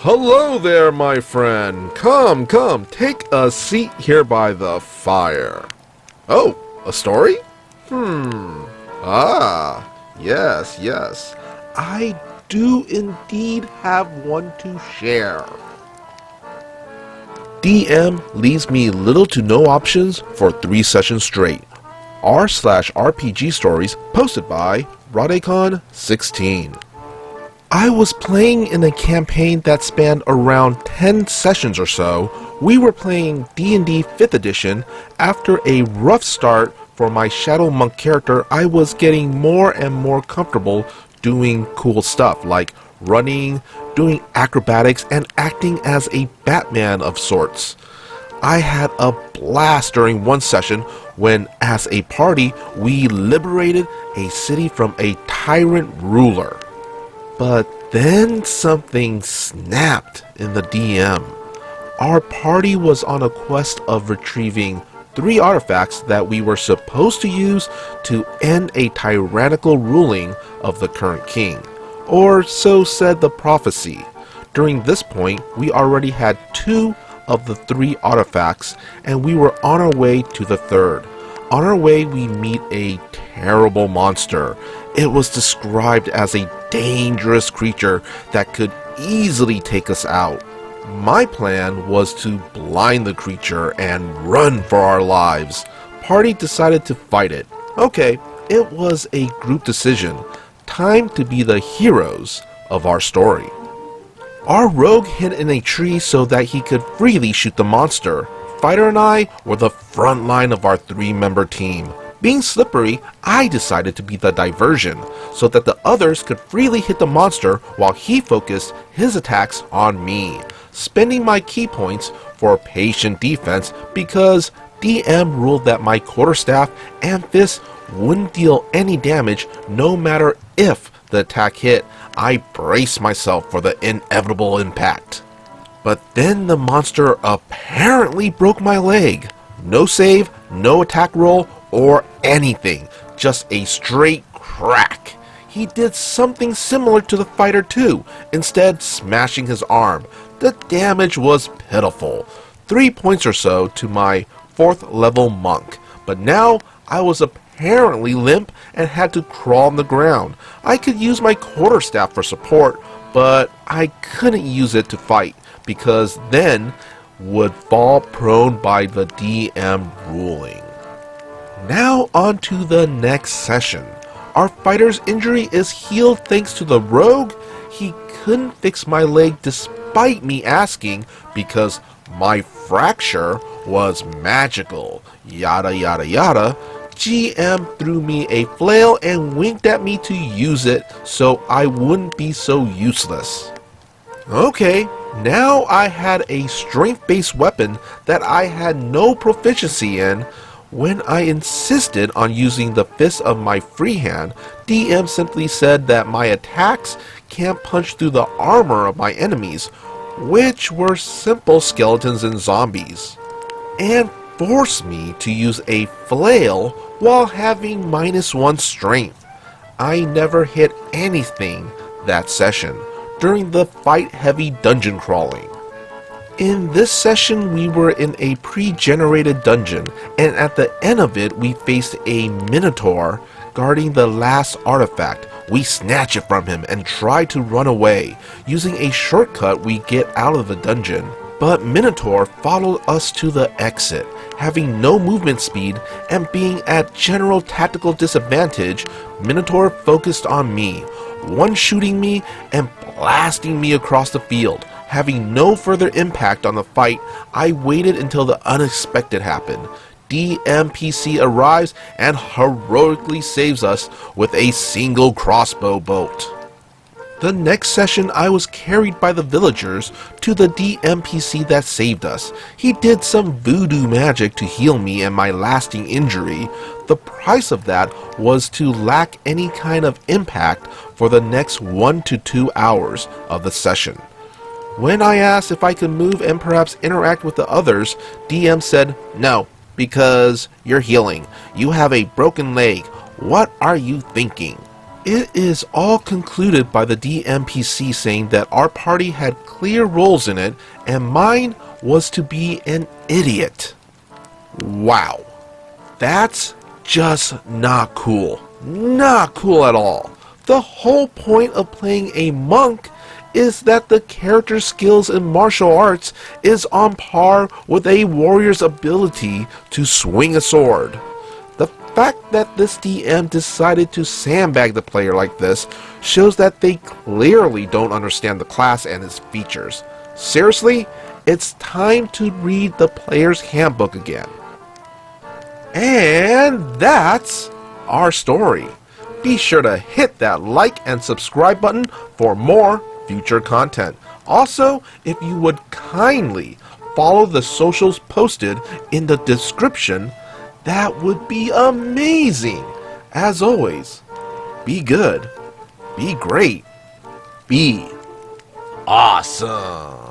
Hello there, my friend. Come, take a seat here by the fire. Oh, a story? Yes. I do indeed have one to share. DM leaves me little to no options for 3 sessions straight. r/RPG stories posted by Rodacon16. I was playing in a campaign that spanned around 10 sessions or so. We were playing D&D 5th edition. After a rough start for my Shadow Monk character, I was getting more and more comfortable doing cool stuff like running, doing acrobatics, and acting as a Batman of sorts. I had a blast during one session when, as a party, we liberated a city from a tyrant ruler. But then something snapped in the DM. Our party was on a quest of retrieving 3 artifacts that we were supposed to use to end a tyrannical ruling of the current king, or so said the prophecy. During this point, we already had 2 of the 3 artifacts, and we were on our way to the 3rd. On our way, we meet a terrible monster. It was described as a dangerous creature that could easily take us out. My plan was to blind the creature and run for our lives. Party decided to fight it. Okay, it was a group decision. Time to be the heroes of our story. Our rogue hid in a tree so that he could freely shoot the monster. Fighter and I were the front line of our 3-member team. Being slippery, I decided to be the diversion, so that the others could freely hit the monster while he focused his attacks on me, spending my key points for patient defense because DM ruled that my quarterstaff and fists wouldn't deal any damage no matter if the attack hit. I braced myself for the inevitable impact. But then the monster apparently broke my leg. No save, no attack roll, or anything. Just a straight crack. He did something similar to the fighter too, instead smashing his arm. The damage was pitiful. 3 points or so to my 4th level monk. But now I was apparently limp and had to crawl on the ground. I could use my quarterstaff for support, but I couldn't use it to fight, because then would fall prone by the DM ruling. Now on to the next session. Our fighter's injury is healed thanks to the rogue. He couldn't fix my leg despite me asking because my fracture was magical. Yada yada yada. GM threw me a flail and winked at me to use it so I wouldn't be so useless. Okay, now I had a strength-based weapon that I had no proficiency in. When I insisted on using the fist of my free hand, DM simply said that my attacks can't punch through the armor of my enemies, which were simple skeletons and zombies, and forced me to use a flail while having -1 strength. I never hit anything that session during the fight-heavy dungeon crawling. In this session, we were in a pre-generated dungeon, and at the end of it, we faced a Minotaur guarding the last artifact. We snatch it from him and try to run away. Using a shortcut, we get out of the dungeon, but Minotaur followed us to the exit. Having no movement speed and being at general tactical disadvantage, Minotaur focused on me, one-shooting me and blasting me across the field. Having no further impact on the fight, I waited until the unexpected happened. DMPC arrives and heroically saves us with a single crossbow bolt. The next session, I was carried by the villagers to the DMPC that saved us. He did some voodoo magic to heal me and my lasting injury. The price of that was to lack any kind of impact for the next 1 to 2 hours of the session. When I asked if I could move and perhaps interact with the others, DM said, "No, because you're healing. You have a broken leg. What are you thinking?" It is all concluded by the DMPC saying that our party had clear roles in it and mine was to be an idiot. Wow. That's just not cool. Not cool at all. The whole point of playing a monk is that the character's skills in martial arts is on par with a warrior's ability to swing a sword. The fact that this DM decided to sandbag the player like this shows that they clearly don't understand the class and its features. Seriously, it's time to read the player's handbook again. And that's our story. Be sure to hit that like and subscribe button for more future content. Also, if you would kindly follow the socials posted in the description, that would be amazing. As always, be good, be great, be awesome.